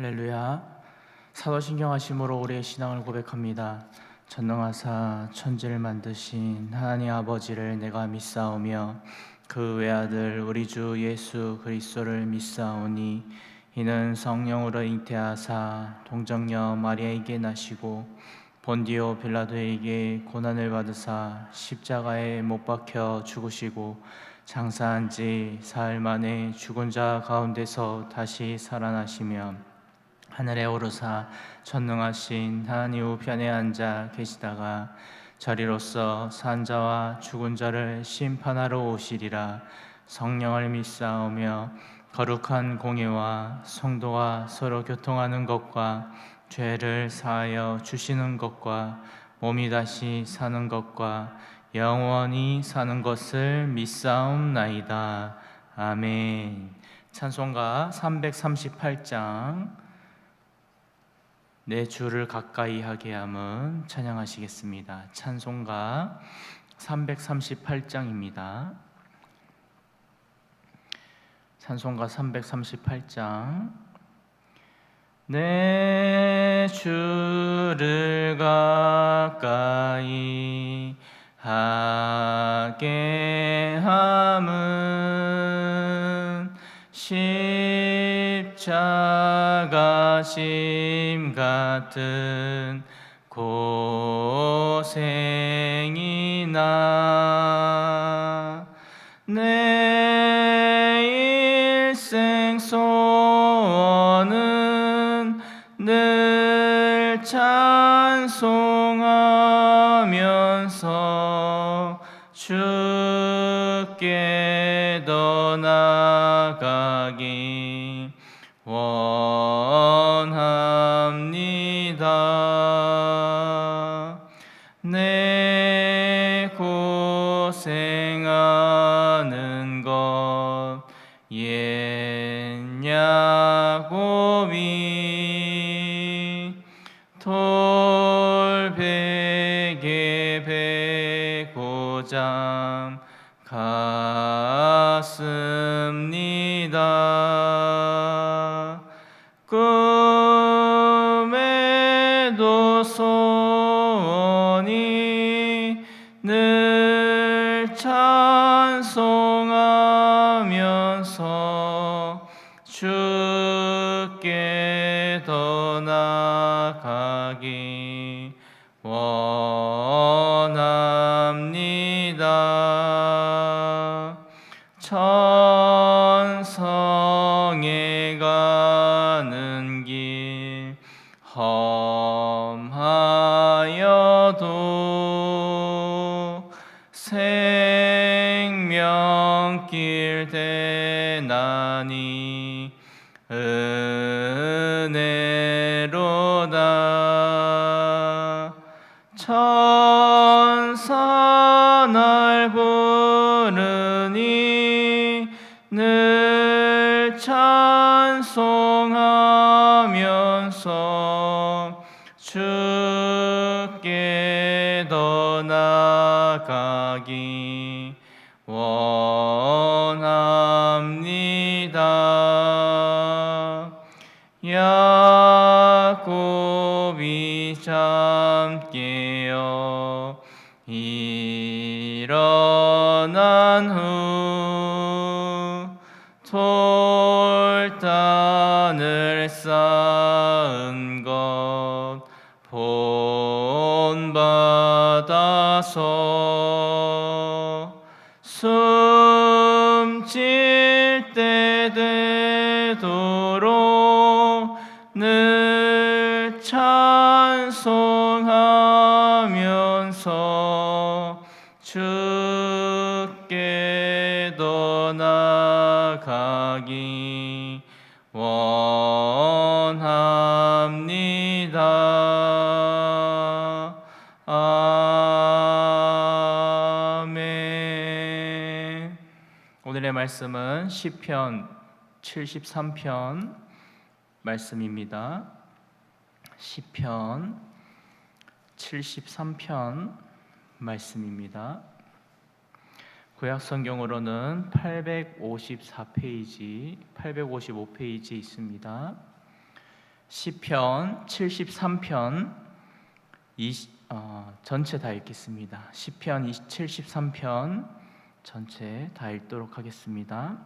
할렐루야. 사도신경하심으로 우리의 신앙을 고백합니다. 전능하사 천지를 만드신 하나님 아버지를 내가 믿사오며 그 외아들 우리 주 예수 그리스도를 믿사오니 이는 성령으로 잉태하사 동정녀 마리아에게 나시고 본디오 빌라도에게 고난을 받으사 십자가에 못 박혀 죽으시고 장사한 지 사흘 만에 죽은 자 가운데서 다시 살아나시며 하늘에 오르사 전능하신 하나님 우편에 앉아 계시다가 저리로서 산 자와 죽은 자를 심판하러 오시리라. 성령을 믿사오며 거룩한 공예와 성도가 서로 교통하는 것과 죄를 사하여 주시는 것과 몸이 다시 사는 것과 영원히 사는 것을 믿사옵나이다. 아멘. 찬송가 338장 내 주를 가까이 하게 함은 찬양하시겠습니다. 찬송가 338장입니다. 찬송가 338장 내 주를 가까이 하게 함은 십자가 심 같은 고생이나 내 일생 소원은 늘 찬송하면서 주께 더 나아가기 원합니다. 내 고생하는 것 옛 야곱이 돌베개 베고자 갔습니다. 꿈에도 소원이 늘 찬송하면서 주께 더 나아가기 원합니다. 천성에 가는 길 험하여도 생명길 대나니 은혜로다. 천사 날 부르니 늘 찬송하면서 주께 더 나아가기 원합니다. 야곱이 잠 깨어 일어난 후 돌단을 쌓은 것 본받아서 숨질 때 되도록 늘 찬송하면서 주께 더 나아가기 원합니다. 아멘. 오늘의 말씀은 시편 73편 말씀입니다. 시편 73편 말씀입니다. 구약 성경으로는 854페이지, 855페이지 있습니다. 시편 73편 전체 다 읽겠습니다. 시편 73편 전체 다 읽도록 하겠습니다.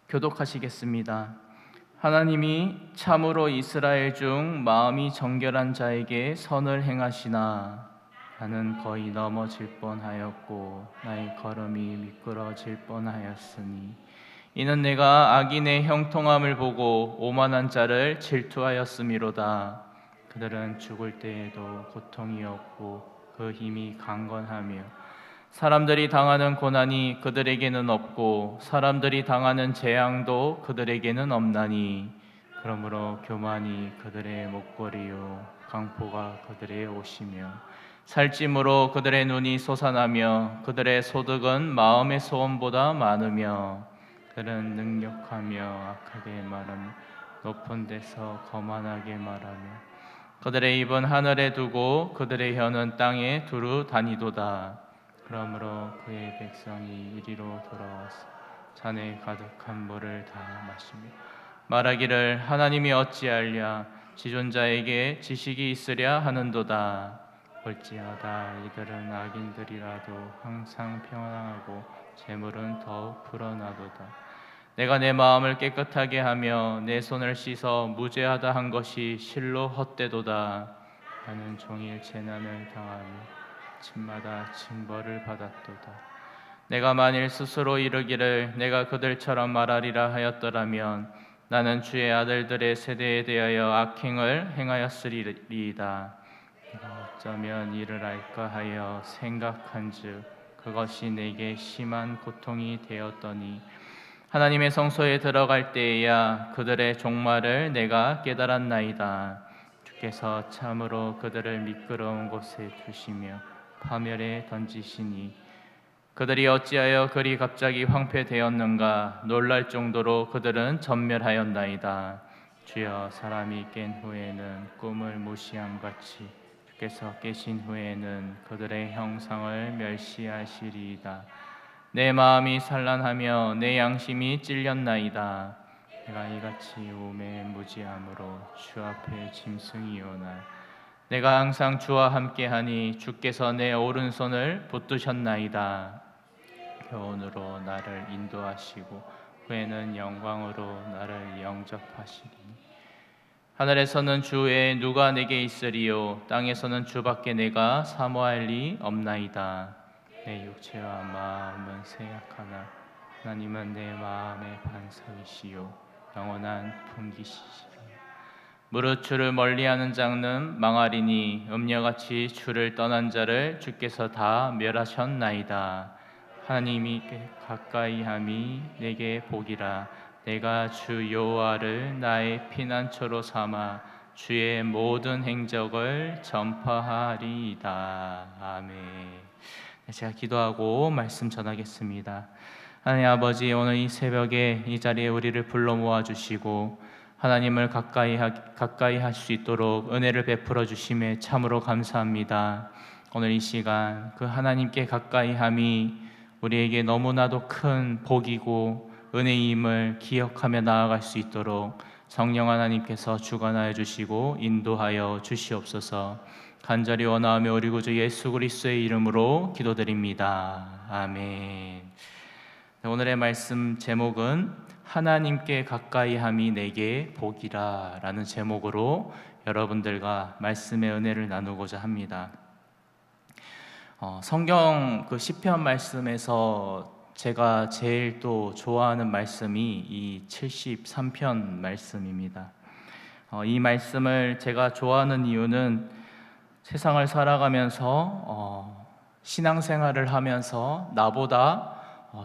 교독하시겠습니다. 하나님이 참으로 이스라엘 중 마음이 정결한 자에게 선을 행하시나 나는 거의 넘어질 뻔하였고 나의 걸음이 미끄러질 뻔하였으니 이는 내가 악인의 형통함을 보고 오만한 자를 질투하였음이로다. 그들은 죽을 때에도 고통이 없고 그 힘이 강건하며 사람들이 당하는 고난이 그들에게는 없고 사람들이 당하는 재앙도 그들에게는 없나니 그러므로 교만이 그들의 목걸이요 강포가 그들의 옷이며 살찜으로 그들의 눈이 솟아나며 그들의 소득은 마음의 소원보다 많으며 그들은 능력하며 악하게 말하며 높은 데서 거만하게 말하며 그들의 입은 하늘에 두고 그들의 혀는 땅에 두루 다니도다. 그러므로 그의 백성이 이리로 돌아와서 잔에 가득한 물을 다 마시며 말하기를 하나님이 어찌하랴 지존자에게 지식이 있으랴 하는도다. 볼지어다 이들은 악인들이라도 항상 평안하고 재물은 더욱 불어나도다. 내가 내 마음을 깨끗하게 하며 내 손을 씻어 무죄하다 한 것이 실로 헛되도다. 나는 종일 재난을 당하며 아침마다 징벌을 받았도다. 내가 만일 스스로 이르기를 내가 그들처럼 말하리라 하였더라면 나는 주의 아들들의 세대에 대하여 악행을 행하였으리이다. 내가 어쩌면 이를 알까 하여 생각한즉 그것이 내게 심한 고통이 되었더니 하나님의 성소에 들어갈 때에야 그들의 종말을 내가 깨달았나이다. 주께서 참으로 그들을 미끄러운 곳에 두시며 파멸에 던지시니 그들이 어찌하여 그리 갑자기 황폐되었는가. 놀랄 정도로 그들은 전멸하였나이다. 주여 사람이 깬 후에는 꿈을 무시함같이 주께서 깨신 후에는 그들의 형상을 멸시하시리이다. 내 마음이 산란하며 내 양심이 찔렸나이다. 내가 이같이 오매 무지함으로 주 앞에 짐승이오나 내가 항상 주와 함께하니 주께서 내 오른손을 붙드셨나이다. 교훈으로 나를 인도하시고 후에는 영광으로 나를 영접하시리니 하늘에서는 주 외에 누가 내게 있으리요 땅에서는 주밖에 내가 사모할 리 없나이다. 내 육체와 마음은 쇠약하나 하나님은 내 마음의 반석이시요 영원한 풍기시시라. 무릇 주를 멀리하는 자는 망하리니 음녀같이 주를 떠난 자를 주께서 다 멸하셨나이다. 하나님이 가까이함이 내게 복이라. 내가 주 여호와를 나의 피난처로 삼아 주의 모든 행적을 전파하리이다. 아멘. 제가 기도하고 말씀 전하겠습니다. 하나님 아버지, 오늘 이 새벽에 이 자리에 우리를 불러 모아주시고 하나님을 가까이 할 수 있도록 은혜를 베풀어 주심에 참으로 감사합니다. 오늘 이 시간 그 하나님께 가까이함이 우리에게 너무나도 큰 복이고 은혜임을 기억하며 나아갈 수 있도록 성령 하나님께서 주관하여 주시고 인도하여 주시옵소서. 간절히 원하오며 우리 구주 예수 그리스도의 이름으로 기도드립니다. 아멘. 오늘의 말씀 제목은 하나님께 가까이함이 내게 복이라 라는 제목으로 여러분들과 말씀의 은혜를 나누고자 합니다. 성경 그 시편 말씀에서 제가 제일 또 좋아하는 말씀이 이 73편 말씀입니다. 이 말씀을 제가 좋아하는 이유는 세상을 살아가면서 신앙생활을 하면서 나보다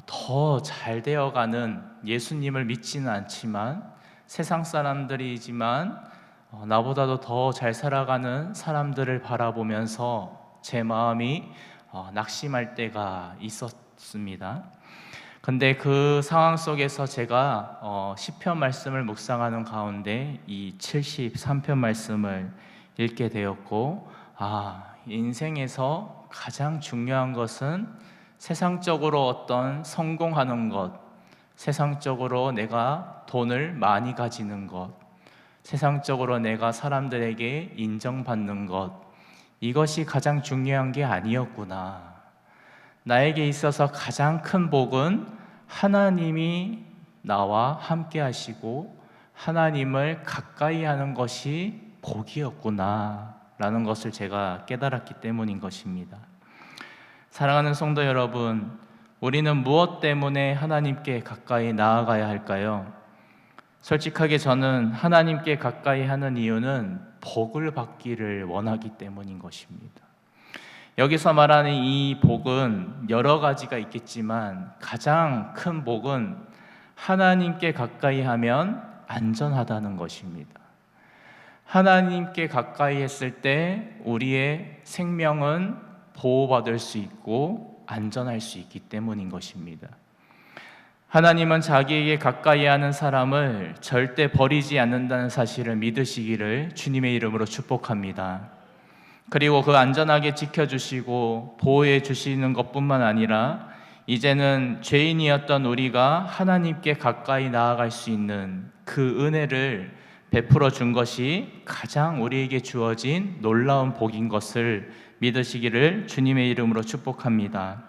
더 잘 되어가는 예수님을 믿지는 않지만 세상 사람들이지만 나보다도 더 잘 살아가는 사람들을 바라보면서 제 마음이 낙심할 때가 있었습니다. 근데 그 상황 속에서 제가 시편 말씀을 묵상하는 가운데 이 73편 말씀을 읽게 되었고, 인생에서 가장 중요한 것은 세상적으로 어떤 성공하는 것, 세상적으로 내가 돈을 많이 가지는 것, 세상적으로 내가 사람들에게 인정받는 것, 이것이 가장 중요한 게 아니었구나. 나에게 있어서 가장 큰 복은 하나님이 나와 함께 하시고 하나님을 가까이 하는 것이 복이었구나 라는 것을 제가 깨달았기 때문인 것입니다. 사랑하는 성도 여러분, 우리는 무엇 때문에 하나님께 가까이 나아가야 할까요? 솔직하게 저는 하나님께 가까이 하는 이유는 복을 받기를 원하기 때문인 것입니다. 여기서 말하는 이 복은 여러 가지가 있겠지만 가장 큰 복은 하나님께 가까이 하면 안전하다는 것입니다. 하나님께 가까이 했을 때 우리의 생명은 보호받을 수 있고 안전할 수 있기 때문인 것입니다. 하나님은 자기에게 가까이 하는 사람을 절대 버리지 않는다는 사실을 믿으시기를 주님의 이름으로 축복합니다. 그리고 그 안전하게 지켜주시고 보호해 주시는 것뿐만 아니라 이제는 죄인이었던 우리가 하나님께 가까이 나아갈 수 있는 그 은혜를 베풀어 준 것이 가장 우리에게 주어진 놀라운 복인 것을 믿으시기를 주님의 이름으로 축복합니다.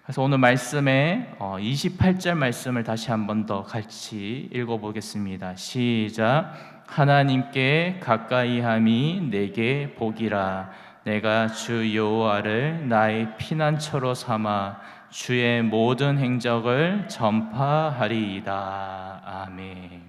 그래서 오늘 말씀에 28절 말씀을 다시 한 번 더 같이 읽어보겠습니다. 시작. 하나님께 가까이함이 내게 복이라. 내가 주 여호와를 나의 피난처로 삼아 주의 모든 행적을 전파하리이다. 아멘.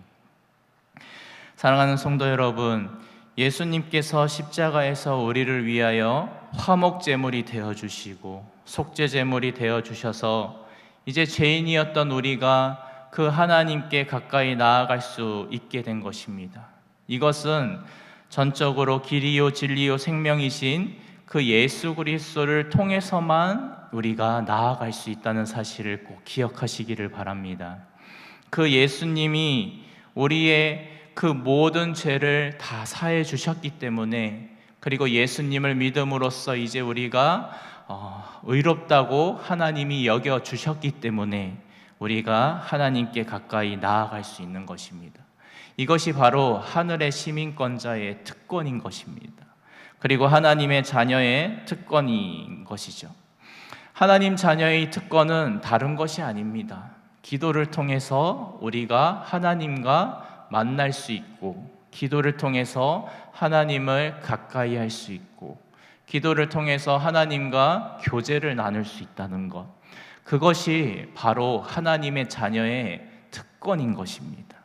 사랑하는 성도 여러분, 예수님께서 십자가에서 우리를 위하여 화목제물이 되어주시고 속죄제물이 되어주셔서 이제 죄인이었던 우리가 그 하나님께 가까이 나아갈 수 있게 된 것입니다. 이것은 전적으로 길이요 진리요 생명이신 그 예수 그리스도를 통해서만 우리가 나아갈 수 있다는 사실을 꼭 기억하시기를 바랍니다. 그 예수님이 우리의 그 모든 죄를 다 사해 주셨기 때문에, 그리고 예수님을 믿음으로써 이제 우리가 의롭다고 하나님이 여겨 주셨기 때문에 우리가 하나님께 가까이 나아갈 수 있는 것입니다. 이것이 바로 하늘의 시민권자의 특권인 것입니다. 그리고 하나님의 자녀의 특권인 것이죠. 하나님 자녀의 특권은 다른 것이 아닙니다. 기도를 통해서 우리가 하나님과 만날 수 있고, 기도를 통해서 하나님을 가까이 할 수 있고, 기도를 통해서 하나님과 교제를 나눌 수 있다는 것, 그것이 바로 하나님의 자녀의 특권인 것입니다.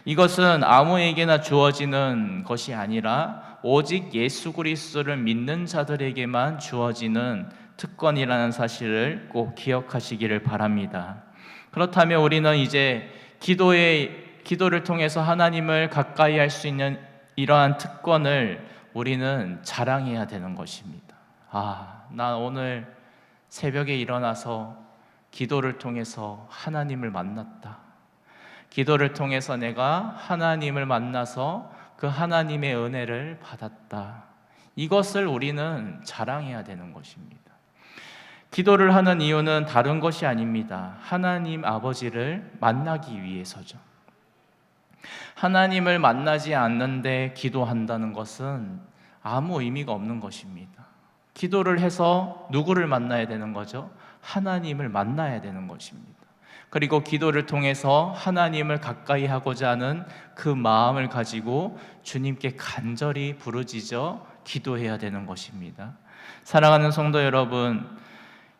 이것은 아무에게나 주어지는 것이 아니라 오직 예수 그리스도를 믿는 자들에게만 주어지는 특권이라는 사실을 꼭 기억하시기를 바랍니다. 그렇다면 우리는 이제 기도를 통해서 하나님을 가까이 할 수 있는 이러한 특권을 우리는 자랑해야 되는 것입니다. 나 오늘 새벽에 일어나서 기도를 통해서 하나님을 만났다. 기도를 통해서 내가 하나님을 만나서 그 하나님의 은혜를 받았다. 이것을 우리는 자랑해야 되는 것입니다. 기도를 하는 이유는 다른 것이 아닙니다. 하나님 아버지를 만나기 위해서죠. 하나님을 만나지 않는데 기도한다는 것은 아무 의미가 없는 것입니다. 기도를 해서 누구를 만나야 되는 거죠? 하나님을 만나야 되는 것입니다. 그리고 기도를 통해서 하나님을 가까이 하고자 하는 그 마음을 가지고 주님께 간절히 부르짖어 기도해야 되는 것입니다. 사랑하는 성도 여러분,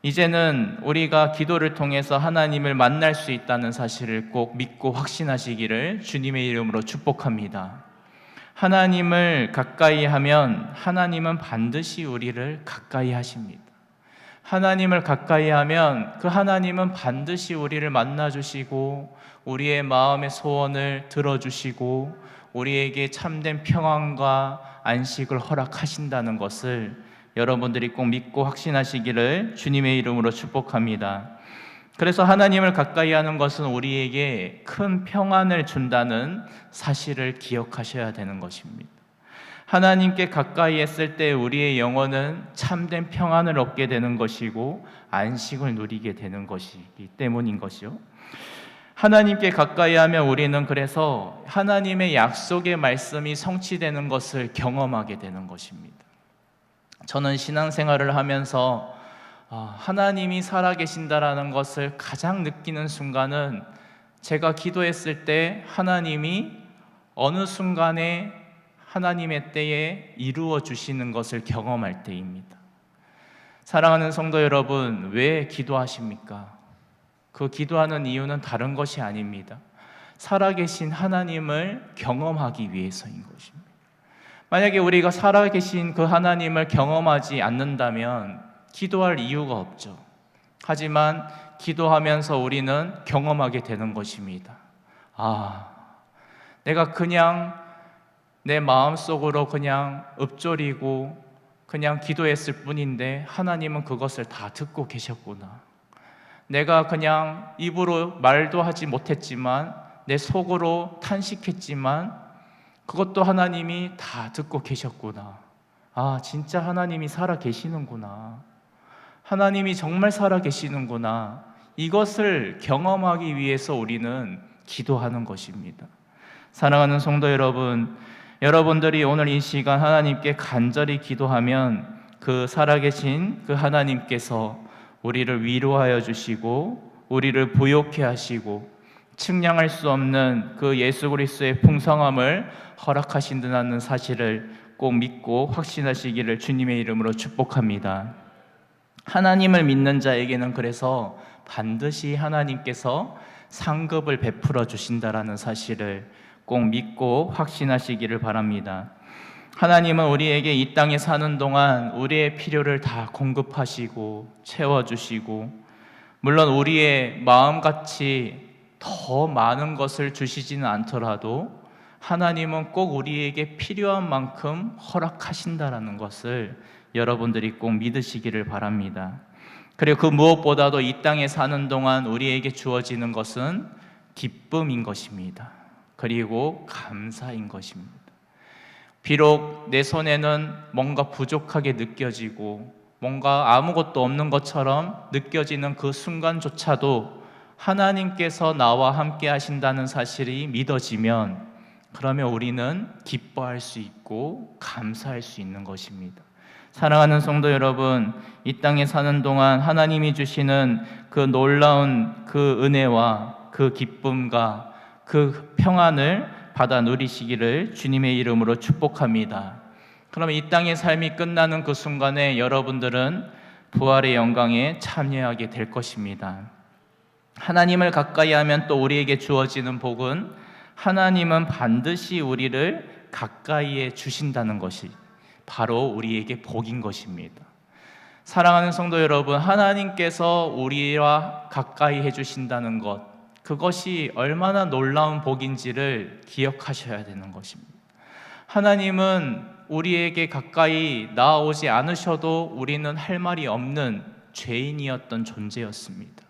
이제는 우리가 기도를 통해서 하나님을 만날 수 있다는 사실을 꼭 믿고 확신하시기를 주님의 이름으로 축복합니다. 하나님을 가까이 하면 하나님은 반드시 우리를 가까이 하십니다. 하나님을 가까이 하면 그 하나님은 반드시 우리를 만나주시고 우리의 마음의 소원을 들어주시고 우리에게 참된 평안과 안식을 허락하신다는 것을 여러분들이 꼭 믿고 확신하시기를 주님의 이름으로 축복합니다. 그래서 하나님을 가까이 하는 것은 우리에게 큰 평안을 준다는 사실을 기억하셔야 되는 것입니다. 하나님께 가까이 했을 때 우리의 영혼은 참된 평안을 얻게 되는 것이고 안식을 누리게 되는 것이기 때문인 것이요. 하나님께 가까이 하면 우리는 그래서 하나님의 약속의 말씀이 성취되는 것을 경험하게 되는 것입니다. 저는 신앙생활을 하면서 하나님이 살아계신다라는 것을 가장 느끼는 순간은 제가 기도했을 때 하나님이 어느 순간에 하나님의 때에 이루어 주시는 것을 경험할 때입니다. 사랑하는 성도 여러분, 왜 기도하십니까? 그 기도하는 이유는 다른 것이 아닙니다. 살아계신 하나님을 경험하기 위해서인 것입니다. 만약에 우리가 살아계신 그 하나님을 경험하지 않는다면 기도할 이유가 없죠. 하지만 기도하면서 우리는 경험하게 되는 것입니다. 내가 그냥 내 마음속으로 그냥 읊조리고 그냥 기도했을 뿐인데 하나님은 그것을 다 듣고 계셨구나. 내가 그냥 입으로 말도 하지 못했지만 내 속으로 탄식했지만 그것도 하나님이 다 듣고 계셨구나. 진짜 하나님이 살아 계시는구나. 하나님이 정말 살아 계시는구나. 이것을 경험하기 위해서 우리는 기도하는 것입니다. 사랑하는 성도 여러분, 여러분들이 오늘 이 시간 하나님께 간절히 기도하면 그 살아계신 그 하나님께서 우리를 위로하여 주시고 우리를 부욕해 하시고 측량할 수 없는 그 예수 그리스도의 풍성함을 허락하신다는 사실을 꼭 믿고 확신하시기를 주님의 이름으로 축복합니다. 하나님을 믿는 자에게는 그래서 반드시 하나님께서 상급을 베풀어 주신다라는 사실을 꼭 믿고 확신하시기를 바랍니다. 하나님은 우리에게 이 땅에 사는 동안 우리의 필요를 다 공급하시고 채워주시고, 물론 우리의 마음같이 더 많은 것을 주시지는 않더라도 하나님은 꼭 우리에게 필요한 만큼 허락하신다라는 것을 여러분들이 꼭 믿으시기를 바랍니다. 그리고 그 무엇보다도 이 땅에 사는 동안 우리에게 주어지는 것은 기쁨인 것입니다. 그리고 감사인 것입니다. 비록 내 손에는 뭔가 부족하게 느껴지고 뭔가 아무것도 없는 것처럼 느껴지는 그 순간조차도 하나님께서 나와 함께 하신다는 사실이 믿어지면 그러면 우리는 기뻐할 수 있고 감사할 수 있는 것입니다. 사랑하는 성도 여러분, 이 땅에 사는 동안 하나님이 주시는 그 놀라운 그 은혜와 그 기쁨과 그 평안을 받아 누리시기를 주님의 이름으로 축복합니다. 그러면 이 땅의 삶이 끝나는 그 순간에 여러분들은 부활의 영광에 참여하게 될 것입니다. 하나님을 가까이 하면 또 우리에게 주어지는 복은 하나님은 반드시 우리를 가까이에 주신다는 것이 바로 우리에게 복인 것입니다. 사랑하는 성도 여러분, 하나님께서 우리와 가까이 해주신다는 것, 그것이 얼마나 놀라운 복인지를 기억하셔야 되는 것입니다. 하나님은 우리에게 가까이 나아오지 않으셔도 우리는 할 말이 없는 죄인이었던 존재였습니다.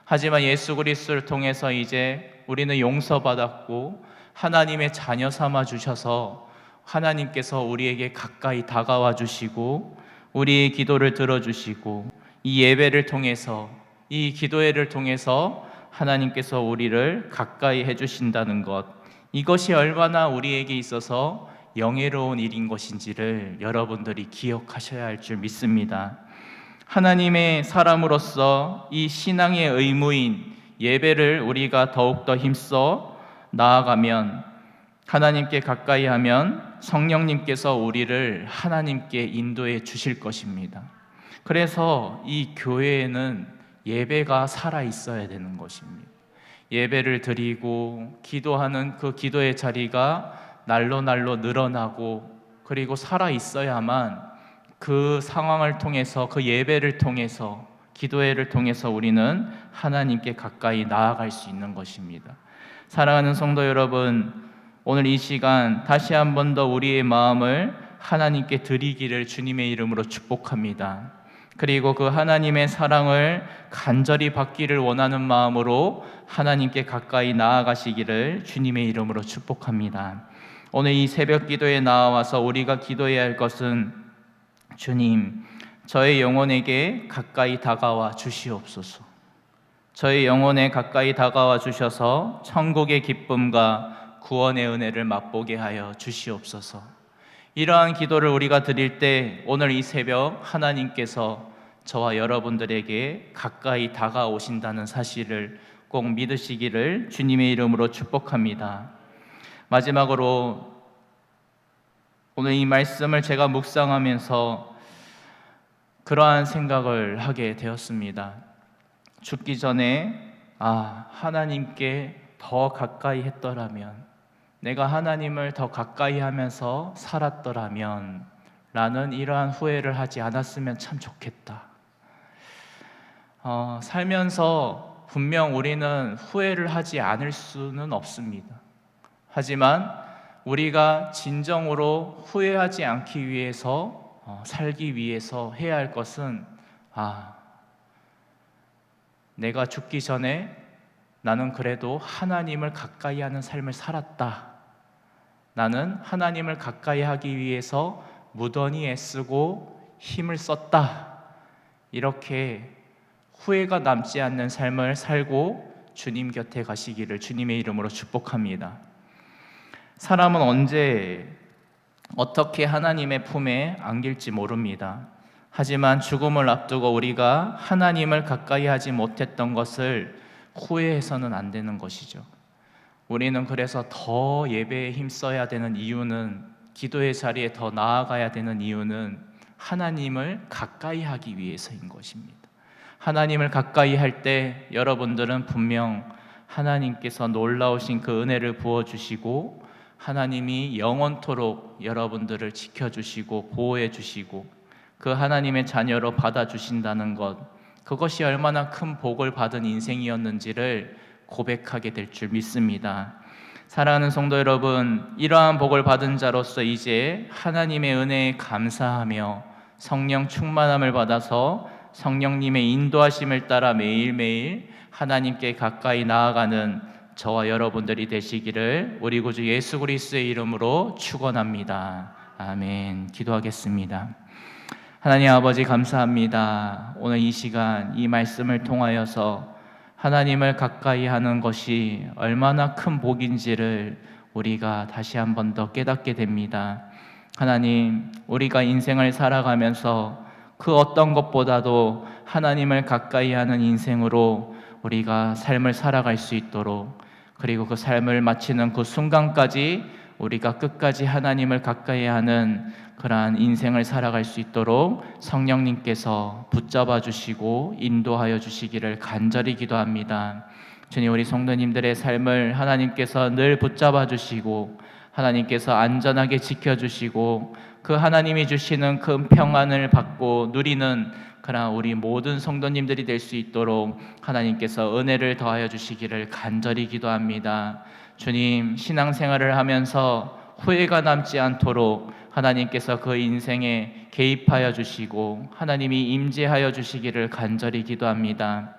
하지만 예수 그리스도를 통해서 이제 우리는 용서받았고 하나님의 자녀 삼아 주셔서 하나님께서 우리에게 가까이 다가와 주시고 우리의 기도를 들어주시고 이 예배를 통해서, 이 기도회를 통해서 하나님께서 우리를 가까이 해주신다는 것, 이것이 얼마나 우리에게 있어서 영예로운 일인 것인지를 여러분들이 기억하셔야 할 줄 믿습니다. 하나님의 사람으로서 이 신앙의 의무인 예배를 우리가 더욱더 힘써 나아가면, 하나님께 가까이 하면 성령님께서 우리를 하나님께 인도해 주실 것입니다. 그래서 이 교회에는 예배가 살아 있어야 되는 것입니다. 예배를 드리고 기도하는 그 기도의 자리가 날로 늘어나고 그리고 살아 있어야만 그 상황을 통해서, 그 예배를 통해서, 기도회를 통해서 우리는 하나님께 가까이 나아갈 수 있는 것입니다. 사랑하는 성도 여러분, 오늘 이 시간 다시 한 번 더 우리의 마음을 하나님께 드리기를 주님의 이름으로 축복합니다. 그리고 그 하나님의 사랑을 간절히 받기를 원하는 마음으로 하나님께 가까이 나아가시기를 주님의 이름으로 축복합니다. 오늘 이 새벽 기도에 나와서 우리가 기도해야 할 것은, 주님, 저의 영혼에게 가까이 다가와 주시옵소서. 저희 영혼에 가까이 다가와 주셔서 천국의 기쁨과 구원의 은혜를 맛보게 하여 주시옵소서. 이러한 기도를 우리가 드릴 때 오늘 이 새벽 하나님께서 저와 여러분들에게 가까이 다가오신다는 사실을 꼭 믿으시기를 주님의 이름으로 축복합니다. 마지막으로 오늘 이 말씀을 제가 묵상하면서 그러한 생각을 하게 되었습니다. 죽기 전에 하나님께 더 가까이 했더라면, 내가 하나님을 더 가까이 하면서 살았더라면 라는 이러한 후회를 하지 않았으면 참 좋겠다. 살면서 분명 우리는 후회를 하지 않을 수는 없습니다. 하지만 우리가 진정으로 후회하지 않기 위해서 살기 위해서 해야 할 것은 내가 죽기 전에 나는 그래도 하나님을 가까이 하는 삶을 살았다. 나는 하나님을 가까이 하기 위해서 무던히 애쓰고 힘을 썼다. 이렇게 후회가 남지 않는 삶을 살고 주님 곁에 가시기를 주님의 이름으로 축복합니다. 사람은 언제 어떻게 하나님의 품에 안길지 모릅니다. 하지만 죽음을 앞두고 우리가 하나님을 가까이 하지 못했던 것을 후회해서는 안 되는 것이죠. 우리는 그래서 더 예배에 힘써야 되는 이유는, 기도의 자리에 더 나아가야 되는 이유는 하나님을 가까이 하기 위해서인 것입니다. 하나님을 가까이 할 때 여러분들은 분명 하나님께서 놀라우신 그 은혜를 부어주시고 하나님이 영원토록 여러분들을 지켜주시고 보호해주시고 그 하나님의 자녀로 받아주신다는 것, 그것이 얼마나 큰 복을 받은 인생이었는지를 고백하게 될 줄 믿습니다. 사랑하는 성도 여러분, 이러한 복을 받은 자로서 이제 하나님의 은혜에 감사하며 성령 충만함을 받아서 성령님의 인도하심을 따라 매일매일 하나님께 가까이 나아가는 저와 여러분들이 되시기를 우리 구주 예수 그리스도의 이름으로 축원합니다. 아멘. 기도하겠습니다. 하나님 아버지 감사합니다. 오늘 이 시간 이 말씀을 통하여서 하나님을 가까이 하는 것이 얼마나 큰 복인지를 우리가 다시 한 번 더 깨닫게 됩니다. 하나님, 우리가 인생을 살아가면서 그 어떤 것보다도 하나님을 가까이 하는 인생으로 우리가 삶을 살아갈 수 있도록, 그리고 그 삶을 마치는 그 순간까지 우리가 끝까지 하나님을 가까이 하는 그러한 인생을 살아갈 수 있도록 성령님께서 붙잡아 주시고 인도하여 주시기를 간절히 기도합니다. 주님, 우리 성도님들의 삶을 하나님께서 늘 붙잡아 주시고 하나님께서 안전하게 지켜주시고 그 하나님이 주시는 큰 평안을 받고 누리는 그러나 우리 모든 성도님들이 될 수 있도록 하나님께서 은혜를 더하여 주시기를 간절히 기도합니다. 주님, 신앙생활을 하면서 후회가 남지 않도록 하나님께서 그 인생에 개입하여 주시고 하나님이 임재하여 주시기를 간절히 기도합니다.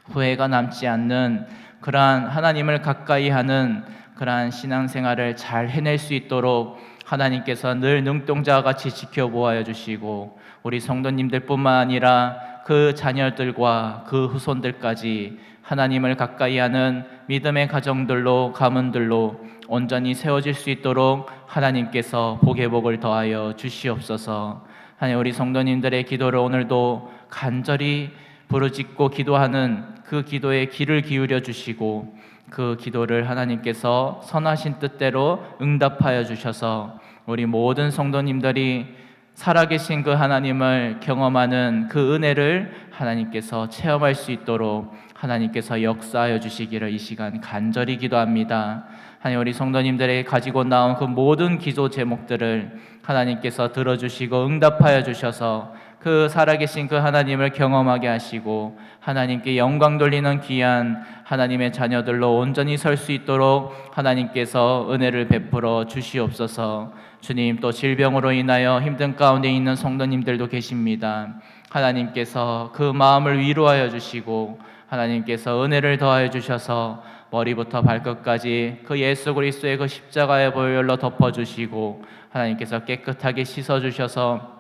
후회가 남지 않는 그러한 하나님을 가까이 하는 그러한 신앙생활을 잘 해낼 수 있도록 하나님께서 늘 눈동자와 같이 지켜보아 주시고 우리 성도님들뿐만 아니라 그 자녀들과 그 후손들까지 하나님을 가까이 하는 믿음의 가정들로 가문들로 온전히 세워질 수 있도록 하나님께서 복의 복을 더하여 주시옵소서. 하나님, 우리 성도님들의 기도를 오늘도 간절히 부르짖고 기도하는 그 기도에 귀를 기울여 주시고 그 기도를 하나님께서 선하신 뜻대로 응답하여 주셔서 우리 모든 성도님들이 살아계신 그 하나님을 경험하는 그 은혜를 하나님께서 체험할 수 있도록 하나님께서 역사하여 주시기를 이 시간 간절히 기도합니다. 하나님, 우리 성도님들이 가지고 나온 그 모든 기도 제목들을 하나님께서 들어주시고 응답하여 주셔서 그 살아계신 그 하나님을 경험하게 하시고 하나님께 영광 돌리는 귀한 하나님의 자녀들로 온전히 설 수 있도록 하나님께서 은혜를 베풀어 주시옵소서. 주님, 또 질병으로 인하여 힘든 가운데 있는 성도님들도 계십니다. 하나님께서 그 마음을 위로하여 주시고 하나님께서 은혜를 더하여 주셔서 머리부터 발끝까지 그 예수 그리스도의 그 십자가의 보혈로 덮어주시고 하나님께서 깨끗하게 씻어주셔서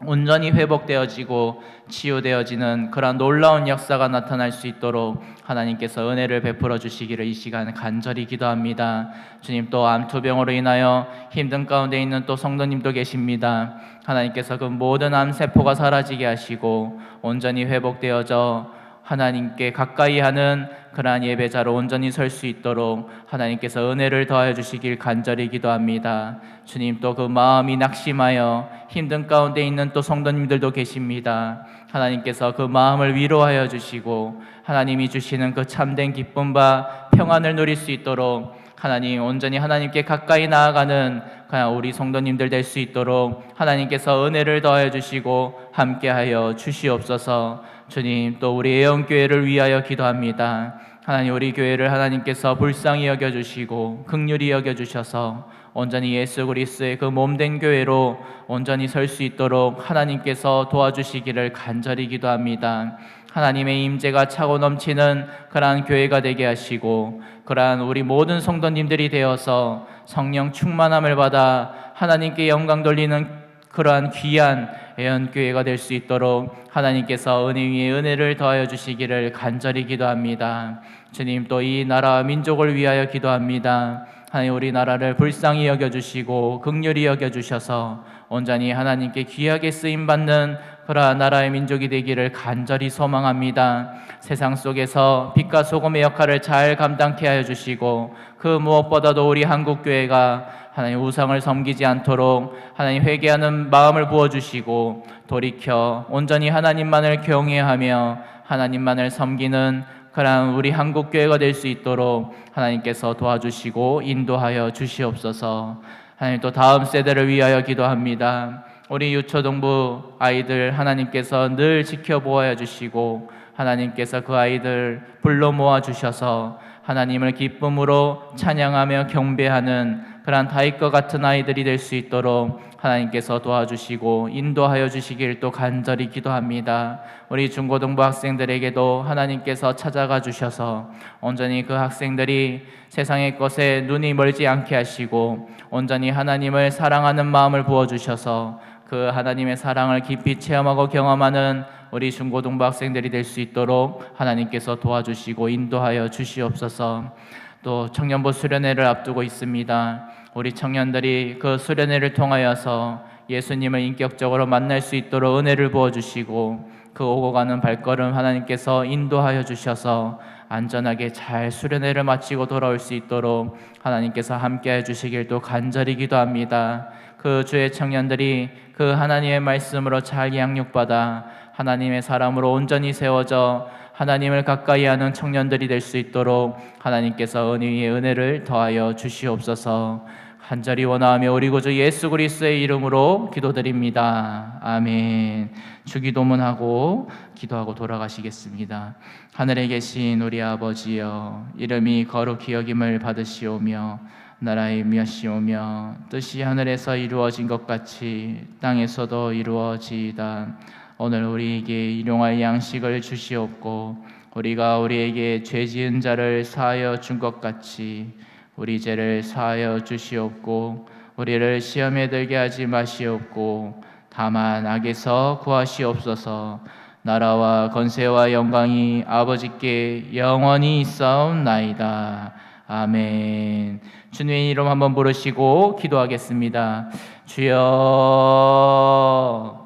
온전히 회복되어지고 치유되어지는 그러한 놀라운 역사가 나타날 수 있도록 하나님께서 은혜를 베풀어 주시기를 이 시간 간절히 기도합니다. 주님, 또 암투병으로 인하여 힘든 가운데 있는 또 성도님도 계십니다. 하나님께서 그 모든 암세포가 사라지게 하시고 온전히 회복되어져 하나님께 가까이 하는 그러한 예배자로 온전히 설 수 있도록 하나님께서 은혜를 더하여 주시길 간절히 기도합니다. 주님, 또 그 마음이 낙심하여 힘든 가운데 있는 또 성도님들도 계십니다. 하나님께서 그 마음을 위로하여 주시고 하나님이 주시는 그 참된 기쁨과 평안을 누릴 수 있도록 하나님, 온전히 하나님께 가까이 나아가는 그냥 우리 성도님들 될 수 있도록 하나님께서 은혜를 더하여 주시고 함께하여 주시옵소서. 주님, 또 우리 애원교회를 위하여 기도합니다. 하나님, 우리 교회를 하나님께서 불쌍히 여겨주시고 긍휼히 여겨주셔서 온전히 예수 그리스도의 그 몸된 교회로 온전히 설 수 있도록 하나님께서 도와주시기를 간절히 기도합니다. 하나님의 임재가 차고 넘치는 그러한 교회가 되게 하시고 그러한 우리 모든 성도님들이 되어서 성령 충만함을 받아 하나님께 영광 돌리는 그러한 귀한 애원교회가 될 수 있도록 하나님께서 은혜 위에 은혜를 더하여 주시기를 간절히 기도합니다. 주님, 또 이 나라와 민족을 위하여 기도합니다. 하나님, 우리나라를 불쌍히 여겨주시고 긍휼히 여겨주셔서 온전히 하나님께 귀하게 쓰임받는 그러한 나라의 민족이 되기를 간절히 소망합니다. 세상 속에서 빛과 소금의 역할을 잘 감당케 하여 주시고 그 무엇보다도 우리 한국교회가 하나님 우상을 섬기지 않도록 하나님 회개하는 마음을 부어주시고 돌이켜 온전히 하나님만을 경외하며 하나님만을 섬기는 그러한 우리 한국교회가 될 수 있도록 하나님께서 도와주시고 인도하여 주시옵소서. 하나님, 또 다음 세대를 위하여 기도합니다. 우리 유초동부 아이들 하나님께서 늘 지켜보아 주시고 하나님께서 그 아이들 불러 모아 주셔서 하나님을 기쁨으로 찬양하며 경배하는 그러한 다윗과 같은 아이들이 될 수 있도록 하나님께서 도와주시고 인도하여 주시길 또 간절히 기도합니다. 우리 중고등부 학생들에게도 하나님께서 찾아가 주셔서 온전히 그 학생들이 세상의 것에 눈이 멀지 않게 하시고 온전히 하나님을 사랑하는 마음을 부어주셔서 그 하나님의 사랑을 깊이 체험하고 경험하는 우리 중고등부 학생들이 될 수 있도록 하나님께서 도와주시고 인도하여 주시옵소서. 또 청년부 수련회를 앞두고 있습니다. 우리 청년들이 그 수련회를 통하여서 예수님을 인격적으로 만날 수 있도록 은혜를 부어주시고 그 오고 가는 발걸음 하나님께서 인도하여 주셔서 안전하게 잘 수련회를 마치고 돌아올 수 있도록 하나님께서 함께해 주시길 또 간절히 기도합니다. 그 주의 청년들이 그 하나님의 말씀으로 잘 양육받아 하나님의 사람으로 온전히 세워져 하나님을 가까이 하는 청년들이 될 수 있도록 하나님께서 은혜 위에 은혜를 더하여 주시옵소서. 간절히 원하며 우리 구주 예수 그리스도의 이름으로 기도드립니다. 아멘. 주기도문하고 기도하고 돌아가시겠습니다. 하늘에 계신 우리 아버지여, 이름이 거룩히 여김을 받으시오며 나라의 임하시오며 뜻이 하늘에서 이루어진 것 같이 땅에서도 이루어지이다. 오늘 우리에게 일용할 양식을 주시옵고 우리가 우리에게 죄 지은 자를 사하여 준 것 같이 우리 죄를 사하여 주시옵고 우리를 시험에 들게 하지 마시옵고 다만 악에서 구하시옵소서. 나라와 권세와 영광이 아버지께 영원히 있사옵나이다. 아멘. 주님의 이름 한번 부르시고 기도하겠습니다. 주여